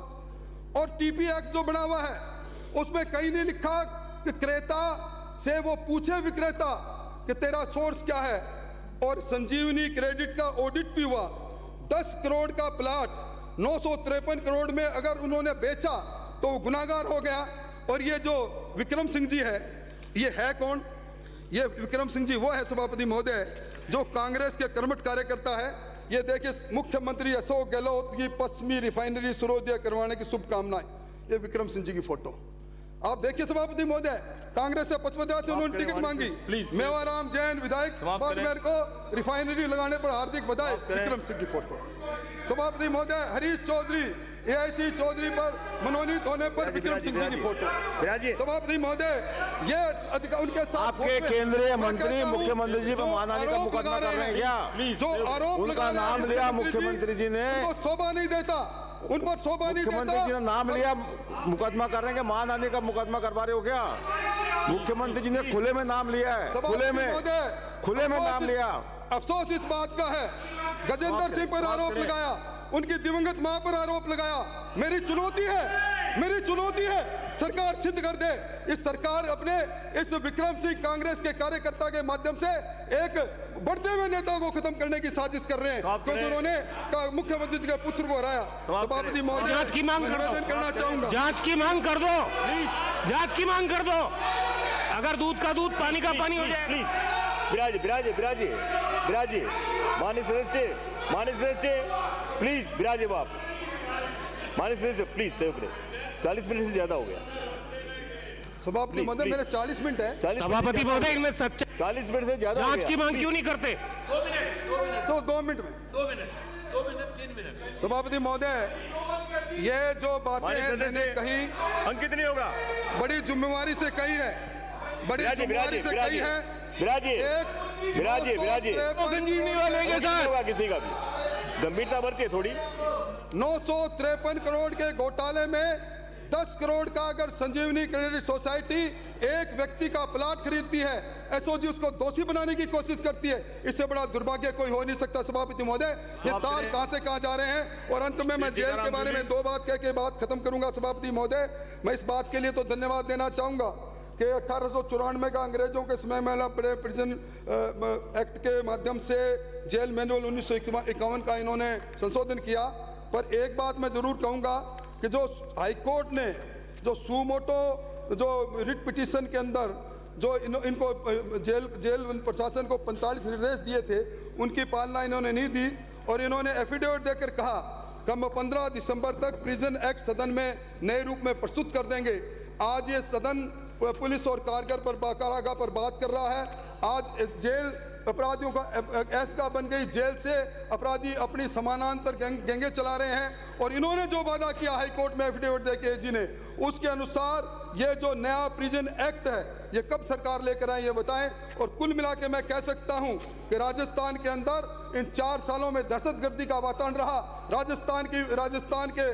और टीपी एक्ट जो बना हुआ है उसमें कहीं नहीं लिखा कि क्रेता से वो पूछे विक्रेता कि तेरा सोर्स क्या है। और संजीवनी क्रेडिट का ऑडिट भी हुआ, 10 करोड़ का प्लाट 953 करोड़ में अगर उन्होंने बेचा तो वो गुनाहगार हो गया। और ये जो विक्रम सिंह जी ये है कौन? ये विक्रम सिंह जी वो है सभापति महोदय जो कांग्रेस के कर्मठ कार्यकर्ता है। ये देखिए, मुख्यमंत्री अशोक गहलोत की पश्चिमी रिफाइनरी सूर्योदय करवाने की शुभकामनाएं, ये विक्रम सिंह जी की फोटो आप देखिए सभापति महोदय। कांग्रेस से पचमढ़ा से उन्होंने टिकट मांगी, मेवाराम जैन विधायक बागमेर को रिफाइनरी लगाने पर हार्दिक बधाई, विक्रम सिंह की फोटो। सभापति महोदय, हरीश चौधरी एआईसी चौधरी पर मनोनीत होने पर विक्रम सिंह जी की फोटो। सभापति महोदय, ये उनके साथ आपके केंद्रीय मंत्री मुख्यमंत्री जी पर मानहानि का मुकदमा कर रहे हैं क्या? जो आरोप उनका नाम लिया मुख्यमंत्री जी ने, उनको शोभा नहीं देता, उन पर शोभा नहीं देता। मुख्यमंत्री जी ने नाम लिया, मुकदमा कर रहे हैं कि मानहानि का मुकदमा करवा रहे हो क्या? मुख्यमंत्री जी ने खुले में नाम लिया है, खुले में नाम लिया। अफसोस इस बात का है, गजेंद्र सिंह पर आरोप लगाया, उनकी दिवंगत मां पर आरोप लगाया। मेरी चुनौती है सरकार सिद्ध कर दे। इस सरकार अपने इस विक्रम सिंह कांग्रेस के कार्यकर्ता के माध्यम से एक बढ़ते हुए नेता को खत्म करने की साजिश कर रहे हैं, क्योंकि उन्होंने मुख्यमंत्री जी के पुत्र को हराया। सभापति महोदय, जांच की मांग निवेदन करना चाहूंगा, जांच की मांग कर दो, जांच की मांग कर दो। अगर दूध का दूध पानी का पानी हो जाए। बिराजे माननीय सदस्य प्लीज बिराजे बाप, माननीय सदस्य प्लीज सहयोग करें। 40 मिनट से ज्यादा हो गया सभापति महोदय, मेरे 40 मिनट है। सभापति महोदय, इनमें सच्चा 40 मिनट से ज्यादा जांच की मांग क्यों नहीं करते? तो 2 मिनट में 3 मिनट। सभापति महोदय, ये जो बातें हैं मैंने कही, अंकित नहीं होगा, बड़ी जिम्मेवारी से कही है, बड़ी जिम्मेवारी से कही है। बिराजे संजीवनी वाले के साथ किसी का भी गंभीरता बढ़ती है थोड़ी। 953 करोड़ के घोटाले में 10 करोड़ का अगर संजीवनी क्रेडिट सोसाइटी एक व्यक्ति का प्लाट खरीदती है, एसओजी उसको दोषी बनाने की कोशिश करती है, इससे बड़ा दुर्भाग्य कोई हो नहीं सकता। सभापति महोदय, ये तार कहां से कहां जा रहे हैं। और अंत में मैं जेल के बारे में 2 बात कह के बात खत्म करूंगा। सभापति महोदय, मैं इस बात के लिए तो धन्यवाद देना चाहूंगा कि 1894 का अंग्रेजों के समय में बड़े प्रिजन एक्ट के माध्यम से जेल मैनुअल 1951 का इन्होंने संशोधन किया। पर एक बात मैं जरूर कहूंगा कि जो हाईकोर्ट ने जो सुमोटो जो रिट पिटीशन के अंदर जो इनको जेल प्रशासन को 45 निर्देश दिए थे, उनकी पालना इन्होंने नहीं दी। और इन्होंने एफिडेविट देकर कहा कि हम 15 दिसंबर तक प्रिजन एक्ट सदन में नए रूप में प्रस्तुत कर देंगे। आज ये सदन पुलिस और कारागार पर बात कर रहा है। आज जेल अपराधियों का ऐसा बन गई, जेल से अपराधी अपनी समानांतर गैंगे चला रहे हैं। और इन्होंने जो वादा किया हाईकोर्ट में एफिडेविट देके एजी ने, उसके अनुसार ये जो नया प्रिजन एक्ट है ये कब सरकार लेकर आए ये बताएं। और कुल मिला के मैं कह सकता हूं कि राजस्थान के अंदर इन 4 सालों में दहशतगर्दी का वातावरण रहा। राजस्थान के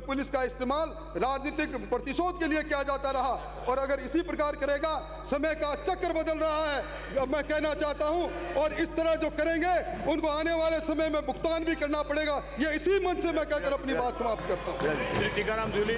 पुलिस का इस्तेमाल राजनीतिक प्रतिशोध के लिए किया जाता रहा। और अगर इसी प्रकार करेगा, समय का चक्र बदल रहा है, मैं कहना चाहता हूं। और इस तरह जो करेंगे उनको आने वाले समय में भुगतान भी करना पड़ेगा। ये इसी मन से मैं कहकर अपनी बात समाप्त करता हूं। टीकाराम जूली।